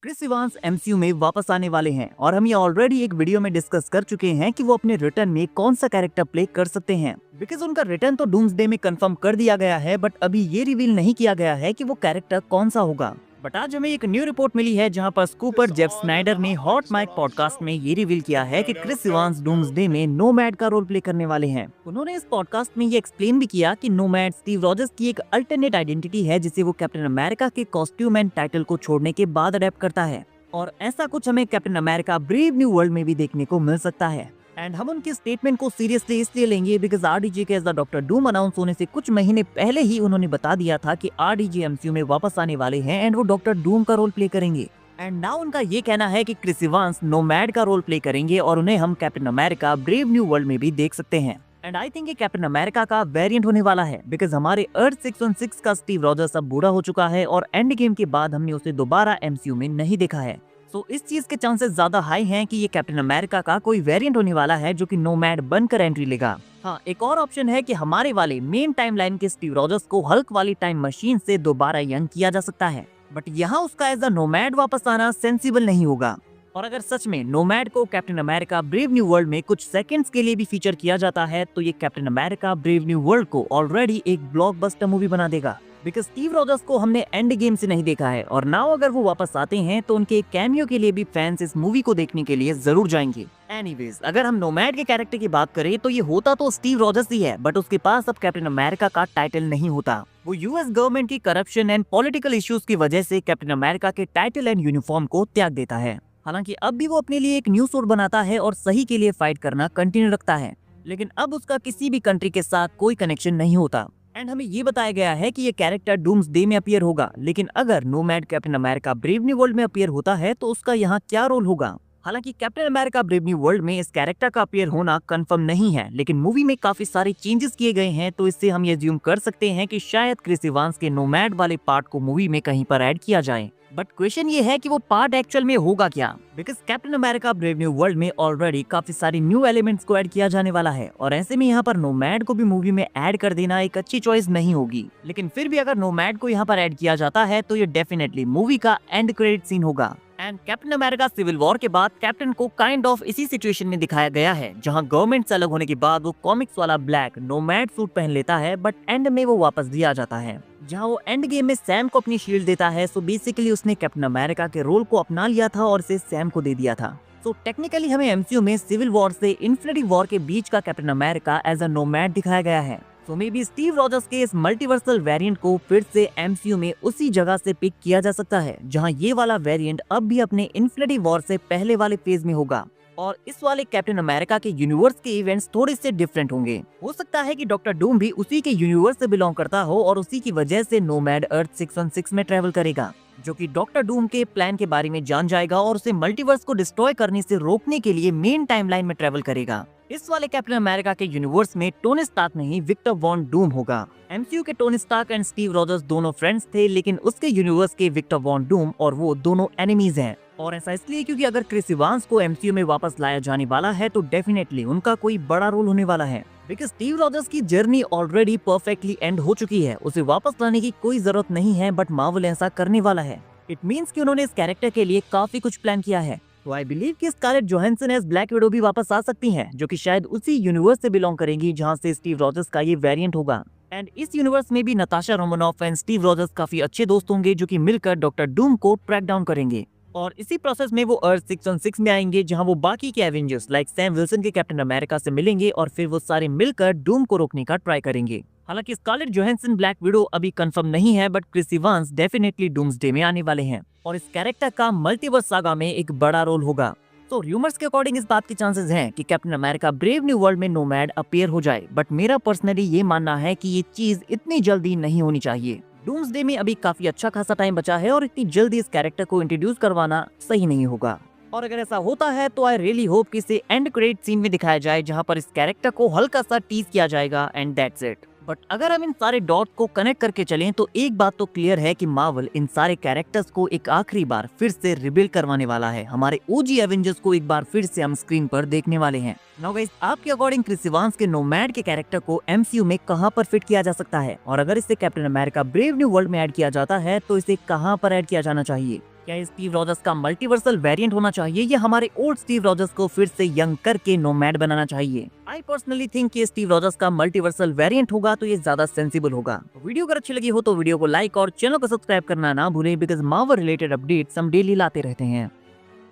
Chris Evans MCU में वापस आने वाले हैं और हम ये ऑलरेडी एक वीडियो में डिस्कस कर चुके हैं कि वो अपने रिटर्न में कौन सा कैरेक्टर प्ले कर सकते हैं। बिकॉज उनका रिटर्न तो डूम्सडे में कंफर्म कर दिया गया है, बट अभी ये रिवील नहीं किया गया है कि वो कैरेक्टर कौन सा होगा। बट आज हमें एक न्यू रिपोर्ट मिली है जहां पर स्कूपर जेफ स्नाइडर ने हॉट माइक पॉडकास्ट में ये रिवील किया है कि क्रिस इवांस डूम्सडे में नोमैड का रोल प्ले करने वाले हैं। उन्होंने इस पॉडकास्ट में ये एक्सप्लेन भी किया कि नोमैड स्टीव रॉजर्स की एक अल्टरनेट आइडेंटिटी है जिसे वो कैप्टन अमेरिका के कॉस्ट्यूम एंड टाइटल को छोड़ने के बाद अडेप्ट करता है, और ऐसा कुछ हमें captain America brave new world में भी देखने को मिल सकता है। एंड हम उनके स्टेटमेंट को सीरियसली इसलिए लेंगे बिकॉज आरडीजे के as the Doctor Doom announce होने से कुछ महीने पहले ही उन्होंने बता दिया था कि आरडीजे एमसीयू में वापस आने वाले हैं एंड वो डॉक्टर डूम का रोल प्ले करेंगे। एंड नाउ उनका ये कहना है कि क्रिस इवांस नोमैड का रोल प्ले करेंगे और उन्हें हम captain America brave new world में भी देख सकते हैं। एंड आई थिंक ये कैप्टन अमेरिका का वेरिएंट होने वाला है बिकॉज हमारे अर्थ 616 का स्टीव रॉजर्स अब बूढ़ा हो चुका है और एंड गेम के बाद हमने उसे दोबारा एमसीयू में नहीं देखा है। तो इस चीज के चांसेस ज्यादा हाई हैं कि ये कैप्टन अमेरिका का कोई वेरिएंट होने वाला है जो कि नोमैड बनकर एंट्री लेगा। हाँ, एक और ऑप्शन है कि हमारे वाले मेन टाइमलाइन के स्टीव रॉजर्स को हल्क वाली टाइम मशीन से दोबारा यंग किया जा सकता है, बट यहाँ उसका एज अ नोमैड वापस आना सेंसिबल नहीं होगा। और अगर सच में नोमैड को captain America brave new world में कुछ सेकंड्स के लिए भी फीचर किया जाता है तो ये captain America brave new world को ऑलरेडी एक ब्लॉकबस्टर मूवी बना देगा। बिकॉज स्टीव रॉजर्स को हमने एंड गेम से नहीं देखा है और नाउ अगर वो वापस आते हैं तो उनके कैमियो के लिए भी फैंस इस मूवी को देखने के लिए जरूर जाएंगे। एनीवेज, अगर हम नोमैड के कैरेक्टर की बात करें तो ये होता तो स्टीव रॉजर्स ही है, बट उसके पास अब कैप्टन अमेरिका का टाइटल नहीं होता। वो यूएस गवर्नमेंट की करप्शन एंड पॉलिटिकल इश्यूज की वजह से कैप्टन अमेरिका के टाइटल एंड यूनिफॉर्म को त्याग देता है। हालांकि अब भी वो अपने लिए एक न्यू सूट बनाता है और सही के लिए फाइट करना कंटिन्यू रखता है, लेकिन अब उसका किसी भी कंट्री के साथ कोई कनेक्शन नहीं होता। एंड हमें ये बताया गया है कि ये कैरेक्टर डूम्सडे में अपीयर होगा, लेकिन अगर nomad captain America brave new world में अपीयर होता है तो उसका यहाँ क्या रोल होगा। हालांकि captain America brave new world में इस कैरेक्टर का अपीयर होना कंफर्म नहीं है, लेकिन मूवी में काफी सारे चेंजेस किए गए हैं तो इससे हम ये अज्यूम कर सकते हैं कि शायद क्रिस इवांस के नोमैड वाले पार्ट को मूवी में कहीं पर ऐड किया जाए। बट क्वेश्चन ये है कि वो पार्ट एक्चुअल में होगा क्या, because captain America brave new world में ऑलरेडी काफी सारी न्यू एलिमेंट्स को ऐड किया जाने वाला है और ऐसे में यहाँ पर नोमैड को भी मूवी में ऐड कर देना एक अच्छी चॉइस नहीं होगी। लेकिन फिर भी अगर नोमैड को यहाँ पर ऐड किया जाता है तो ये डेफिनेटली मूवी का एंड क्रेडिट सीन होगा। And Captain America Civil War के बाद कैप्टन को काइंड ऑफ इसी सिचुएशन में दिखाया गया है जहां गवर्नमेंट से अलग होने के बाद वो कॉमिक्स वाला ब्लैक नोमैड सूट पहन लेता है, बट एंड में वो वापस भी आ जाता है जहां वो एंड गेम में सैम को अपनी शील्ड देता है। सो बेसिकली उसने कैप्टन अमेरिका के रोल को अपना लिया था और इसे सैम को दे दिया था। सो टेक्निकली हमें एमसीयू में सिविल वॉर से इन्फिनिटी वॉर के बीच का Captain America as a nomad दिखाया गया है। तो मे बी स्टीव रॉजर्स के इस मल्टीवर्सल वेरिएंट को फिर से एमसीयू में उसी जगह से पिक किया जा सकता है जहां ये वाला वेरिएंट अब भी अपने इन्फिनिटी वॉर से पहले वाले फेज में होगा और इस वाले कैप्टन अमेरिका के यूनिवर्स के इवेंट्स थोड़े से डिफरेंट होंगे। हो सकता है कि डॉक्टर डूम भी उसी के यूनिवर्स से बिलोंग करता हो और उसी की वजह से नोमैड अर्थ 616 में ट्रेवल करेगा, जो कि डॉक्टर डूम के प्लान के बारे में जान जाएगा और उसे मल्टीवर्स को डिस्ट्रॉय करने से रोकने के लिए मेन टाइमलाइन में ट्रेवल करेगा। इस वाले कैप्टन अमेरिका के यूनिवर्स में टोनी स्टार्क नहीं विक्टर वॉन डूम होगा। एमसीयू के Tony Stark and Steve Rogers दोनों फ्रेंड्स थे, लेकिन उसके यूनिवर्स के विक्टर वॉन डूम और वो दोनों एनिमीज हैं। और ऐसा इसलिए क्योंकि अगर क्रिस इवांस को एमसीयू में वापस लाया जाने वाला है तो डेफिनेटली उनका कोई बड़ा रोल होने वाला है। बिकॉज स्टीव रॉजर्स की जर्नी ऑलरेडी परफेक्टली एंड हो चुकी है, उसे वापस लाने की कोई जरूरत नहीं है, बट मार्वल ऐसा करने वाला है। इट मीन्स कि उन्होंने इस कैरेक्टर के लिए काफी कुछ प्लान किया है। तो आई बिलीव कि Scarlett Johansson as Black Widow भी वापस आ सकती हैं, जो कि शायद उसी यूनिवर्स से बिलोंग करेंगी जहां से स्टीव रॉजर्स का ये वेरिएंट होगा। एंड इस यूनिवर्स में भी नताशा रोमानोफ एंड स्टीव रॉजर्स काफी अच्छे दोस्त होंगे जो कि मिलकर डॉक्टर डूम को ट्रैक डाउन करेंगे और इसी प्रोसेस में वो अर्थ 616 में आएंगे जहां वो बाकी के एवेंजर्स लाइक सैम विल्सन के कैप्टन अमेरिका से मिलेंगे और फिर वो सारे मिलकर डूम को रोकने का ट्राई करेंगे। हालांकि स्कारलेट जोहानसन ब्लैक विडो अभी कंफर्म नहीं है, but Chris Evans definitely Doomsday में आने वाले हैं और इस कैरेक्टर का मल्टीवर्स सागा में एक बड़ा रोल होगा। तो र्यूमर्स के अकॉर्डिंग इस बात के चांसेस हैं कि captain America brave new world में नोमैड अपीयर हो जाए, बट मेरा पर्सनली ये मानना है कि ये चीज इतनी जल्दी नहीं होनी चाहिए। डूम्सडे में अभी काफी अच्छा खासा टाइम बचा है और इतनी जल्दी इस कैरेक्टर को इंट्रोड्यूस करवाना सही नहीं होगा। और अगर ऐसा होता है तो आई रियली होप कि इसे एंड क्रेडिट सीन में दिखाया जाए जहां पर इस कैरेक्टर को हल्का सा टीज किया जाएगा एंड दैट्स इट। बट अगर हम इन सारे डॉट को कनेक्ट करके चलें तो एक बात तो क्लियर है कि मार्वल इन सारे कैरेक्टर्स को एक आखिरी बार फिर से रिबिल्ड करवाने वाला है। हमारे ओजी एवेंजर्स को एक बार फिर से हम स्क्रीन पर देखने वाले हैं। नाउ गाइस, आपके अकॉर्डिंग क्रिस इवांस के नोमैड के कैरेक्टर को एमसीयू में कहां पर फिट किया जा सकता है और अगर इसे captain America brave new world में ऐड किया जाता है तो इसे कहां पर ऐड किया जाना चाहिए? क्या स्टीव रॉजर्स का मल्टीवर्सल वेरिएंट होना चाहिए या हमारे ओल्ड स्टीव रॉजर्स को फिर से यंग करके नोमैड बनाना चाहिए? आई पर्सनली थिंक कि स्टीव रॉजर्स का मल्टीवर्सल वेरिएंट होगा तो ये ज्यादा सेंसिबल होगा। वीडियो अगर अच्छी लगी हो तो वीडियो को लाइक और चैनल को सब्सक्राइब करना ना भूलें, बिकॉज मार्वल रिलेटेड अपडेट्स हम डेली लाते रहते हैं।